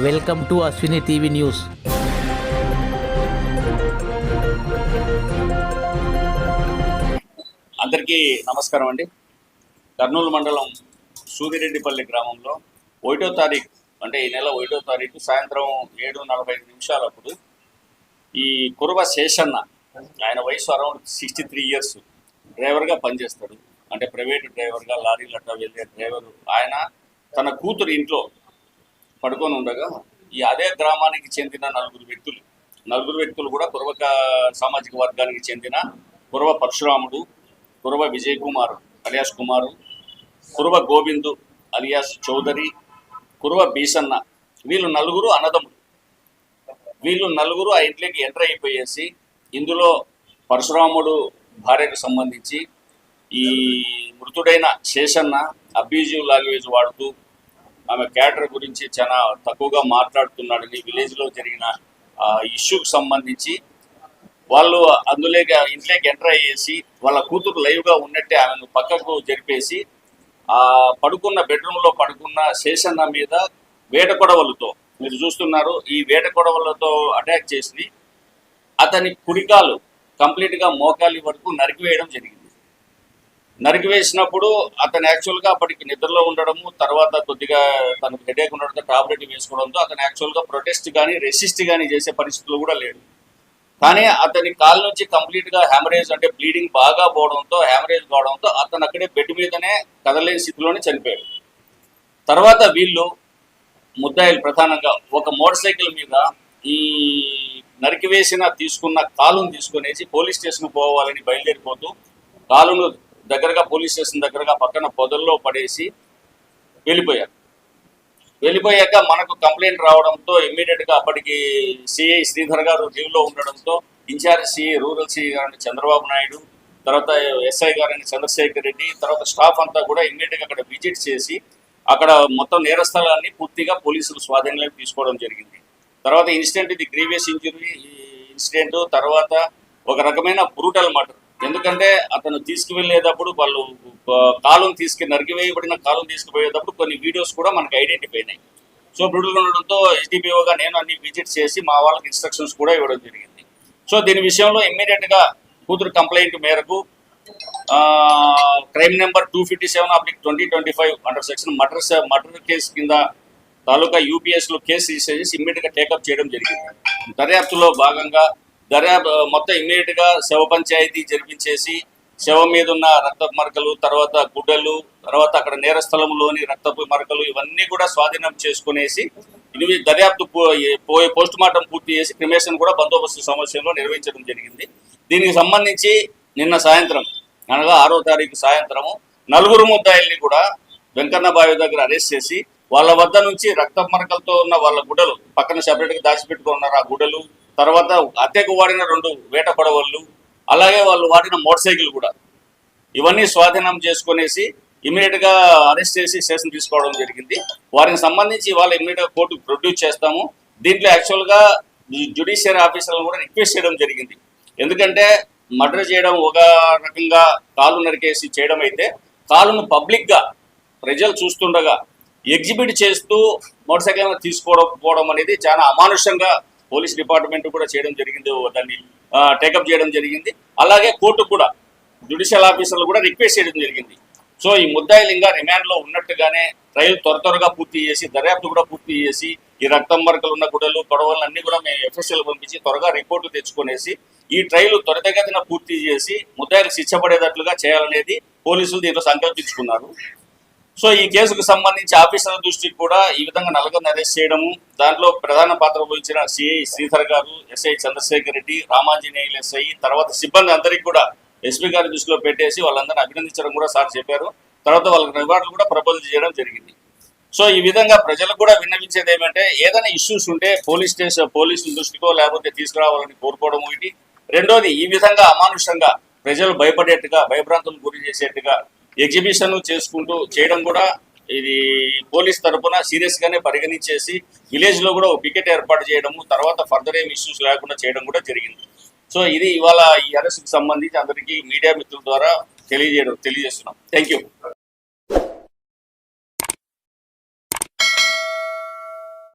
Welcome to Ashwini TV news. అందరికీ నమస్కారం అండి. కర్నూలు మండలం సూదిరెడ్డిపల్లి గ్రామంలో 1వ తారీఖు అంటే ఈ నెల 1వ తారీఖు సాయంత్రం 7:45 అప్పుడు ఈ కురవ శేషన్న, ఆయన వయసు అరౌండ్ 63 ఇయర్స్, డ్రైవర్గా పనిచేస్తాడు. అంటే ప్రైవేట్ డ్రైవర్గా, లారీలట్ట వెళ్ళే డ్రైవరు. ఆయన తన కూతురు ఇంట్లో పడుకొని ఉండగా అదే గ్రామానికి చెందిన నలుగురు వ్యక్తులు కూడా కురవ సామాజిక వర్గానికి చెందిన కురవ పరశురాముడు, కురవ విజయ్ కుమార్ అలియాస్ కుమారు, కురవ గోవిందు అలియాస్ చౌదరి, కురవ బీసన్న, వీళ్ళు నలుగురు అన్నదమ్ములు. వీళ్ళు నలుగురు ఆ ఇంట్లోకి ఎంటర్ అయిపోయేసి ఇందులో పరశురాముడు భార్యకు సంబంధించి ఈ మృతుడైన శేషన్న అబ్యూజివ్ లాంగ్వేజ్ వాడుతూ ఆమె క్యారెక్టర్ గురించి చాలా తక్కువగా మాట్లాడుతున్నాడని విలేజ్లో జరిగిన ఇష్యూకి సంబంధించి వాళ్ళు ఇంట్లోకి ఎంటర్ అయ్యేసి వాళ్ళ కూతురు లైవ్గా ఉన్నట్టే ఆమెను పక్కకు జరిపేసి పడుకున్న బెడ్రూమ్లో పడుకున్న శేషన్న మీద వేట కొడవలతో, మీరు చూస్తున్నారు, ఈ వేట కొడవలతో అటాక్ చేసి అతని కుడికాలు కంప్లీట్గా మోకాలి వరకు నరికివేయడం జరిగింది. నరికివేసినప్పుడు అతను యాక్చువల్గా అప్పటికి నిద్రలో ఉండడము, తర్వాత కొద్దిగా తనకు హెడేక్ ఉండడంతో టాబ్లెట్ వేసుకోవడంతో అతను యాక్చువల్గా ప్రొటెస్ట్ కానీ రెసిస్ట్ కానీ చేసే పరిస్థితులు కూడా లేడు. కానీ అతని కాలు నుంచి కంప్లీట్గా హ్యామరేజ్, అంటే బ్లీడింగ్ బాగా హ్యామరేజ్ పోవడంతో అతను అక్కడే బెడ్ మీదనే కదలేని స్థితిలోనే చనిపోయాడు. తర్వాత వీళ్ళు ముద్దాయిలు ప్రధానంగా ఒక మోటార్ సైకిల్ మీద ఈ తీసుకున్న కాలును తీసుకునేసి పోలీస్ స్టేషన్కి పోవాలని బయలుదేరిపోతూ కాలును దగ్గరగా పోలీస్ స్టేషన్ దగ్గరగా పక్కన పొదల్లో పడేసి వెళ్ళిపోయాక మనకు కంప్లైంట్ రావడంతో ఇమ్మీడియట్గా అప్పటికి సిఐ శ్రీధర్ గారు లీవ్లో ఉండడంతో ఇన్ఛార్జ్ సిఐ రూరల్ సిఐ గారిని చంద్రబాబు నాయుడు, తర్వాత ఎస్ఐ గారిని చంద్రశేఖర్ రెడ్డి, తర్వాత స్టాఫ్ అంతా కూడా ఇమ్మీడియట్గా అక్కడ విజిట్ చేసి అక్కడ మొత్తం నేరస్థలాన్ని పూర్తిగా పోలీసులు స్వాధీనంలోకి తీసుకోవడం జరిగింది. తర్వాత ఇన్సిడెంట్, ఇది గ్రీవియస్ ఇంజురీ ఇన్సిడెంట్, తర్వాత ఒక రకమైన బ్రూటల్ మర్డర్. ఎందుకంటే అతను తీసుకువెళ్ళేటప్పుడు వాళ్ళు నరికివేయబడిన కాలును తీసుకుపోయేటప్పుడు కొన్ని వీడియోస్ కూడా మనకు ఐడెంటిఫై అయినాయి. సో బ్రూటల్ ఉండడంతో ఎస్డిపిఓగా నేను అన్ని విజిట్ చేసి మా వాళ్ళకి ఇన్స్ట్రక్షన్స్ కూడా ఇవ్వడం జరిగింది. సో దీని విషయంలో ఇమ్మీడియట్గా కూతురు కంప్లైంట్ మేరకు crime number 257/2025 under section murder case కింద తాలూకా యూపీఎస్లో కేసు రిజిస్టర్ చేసి ఇమ్మీడియట్గా టేకప్ చేయడం జరిగింది. దర్యాప్తులో భాగంగా మొత్తం ఇమ్మీడియట్గా శవ పంచాయతీ జరిపించేసి శవం మీద ఉన్న రక్తపు మరకలు, తర్వాత గుడ్డలు, తర్వాత అక్కడ నేరస్థలంలోని రక్తపు మరకలు ఇవన్నీ కూడా స్వాధీనం చేసుకునేసి దర్యాప్తు పోస్ట్ మార్టం పూర్తి చేసి క్రిమేషన్ కూడా బందోబస్తు సమస్యలో నిర్వహించడం జరిగింది. దీనికి సంబంధించి నిన్న సాయంత్రం అనగా 6వ తారీఖు సాయంత్రము నలుగురు ముద్దాయిల్ని కూడా వెంకన్న బావి దగ్గర అరెస్ట్ చేసి వాళ్ళ వద్ద నుంచి రక్తపు మరకలతో ఉన్న వాళ్ళ గుడ్డలు పక్కన సెపరేట్గా దాచిపెట్టుకున్నారు. ఆ గుడ్డలు, తర్వాత హత్యకు వాడిన 2 వేట కొడవళ్ళు, అలాగే వాళ్ళు వాడిన మోటార్ సైకిల్ కూడా, ఇవన్నీ స్వాధీనం చేసుకునేసి ఇమీడియట్గా అరెస్ట్ చేసి స్టేషన్ తీసుకోవడం జరిగింది. వారికి సంబంధించి వాళ్ళు ఇమీడియట్గా కోర్టుకు ప్రొడ్యూస్ చేస్తాము. దీంట్లో యాక్చువల్గా జ్యుడిషియరీ ఆఫీసర్లను కూడా రిక్వెస్ట్ చేయడం జరిగింది. ఎందుకంటే మర్డర్ చేయడం ఒక రకంగా కాలు నరికేసి చేయడం అయితే, కాలును పబ్లిక్గా ప్రజలు చూస్తుండగా ఎగ్జిబిట్ చేస్తూ మోటార్ సైకిల్ తీసుకోవడం అనేది చాలా అమానుషంగా పోలీస్ డిపార్ట్మెంట్ కూడా చేయడం జరిగింది, దాన్ని టేకప్ చేయడం జరిగింది. అలాగే కోర్టు కూడా జ్యుడిషియల్ ఆఫీసర్లు కూడా రిక్వెస్ట్ చేయడం జరిగింది. సో ఈ ముద్దాయిలు ఇంకా రిమాండ్లో ఉన్నట్టుగానే ట్రయల్ త్వరగా పూర్తి చేసి, దర్యాప్తు కూడా పూర్తి చేసి, ఈ రక్తం మరకలు ఉన్న గుడ్డలు కొడవలు అన్ని కూడా మేము ఎఫ్ఎస్ఎల్ పంపించి త్వరగా రిపోర్టు తెచ్చుకునేసి ఈ ట్రయల్ త్వరితగతిన పూర్తి చేసి ముద్దాయిలు శిక్ష పడేటట్లుగా చేయాలనేది పోలీసులు దీంట్లో సంకల్పించుకున్నారు. సో ఈ కేసుకు సంబంధించి ఆఫీసర్ల దృష్టికి కూడా ఈ విధంగా నలుగురిని అరెస్ట్ చేయడము, దాంట్లో ప్రధాన పాత్ర వహించిన సిఐ శ్రీధర్ గారు, ఎస్ఐ చంద్రశేఖర్ రెడ్డి, రామాంజనేయులు ఎస్ఐ, తర్వాత సిబ్బంది అందరికీ కూడా ఎస్పీ గారి దృష్టిలో పెట్టేసి వాళ్ళందరినీ అభినందించడం కూడా సార్ చెప్పారు. తర్వాత వాళ్ళకి రివార్డులు కూడా ప్రపోజల్ చేయడం జరిగింది. సో ఈ విధంగా ప్రజలకు కూడా విన్నవించేది ఏమంటే, ఏదైనా ఇష్యూస్ ఉంటే పోలీసుల దృష్టికో లేకపోతే తీసుకురావాలని కోరుకోవడం ఒకటి. రెండోది, ఈ విధంగా అమానుషంగా ప్రజలు భయపడేట్టుగా, భయభ్రాంతులు గురి చేసేట్టుగా ఎగ్జిబిషన్ చేసుకుంటూ చేయడం కూడా ఇది పోలీస్ తరఫున సీరియస్గానే పరిగణించేసి విలేజ్లో కూడా ఒక పికెట్ ఏర్పాటు చేయడము, తర్వాత ఫర్దర్ ఏం ఇష్యూస్ లేకుండా చేయడం కూడా జరిగింది. సో ఇది ఇవాళ ఈ అరెస్ట్కి సంబంధించి అందరికీ మీడియా మిత్రుల ద్వారా తెలియజేస్తున్నాం. Thank you.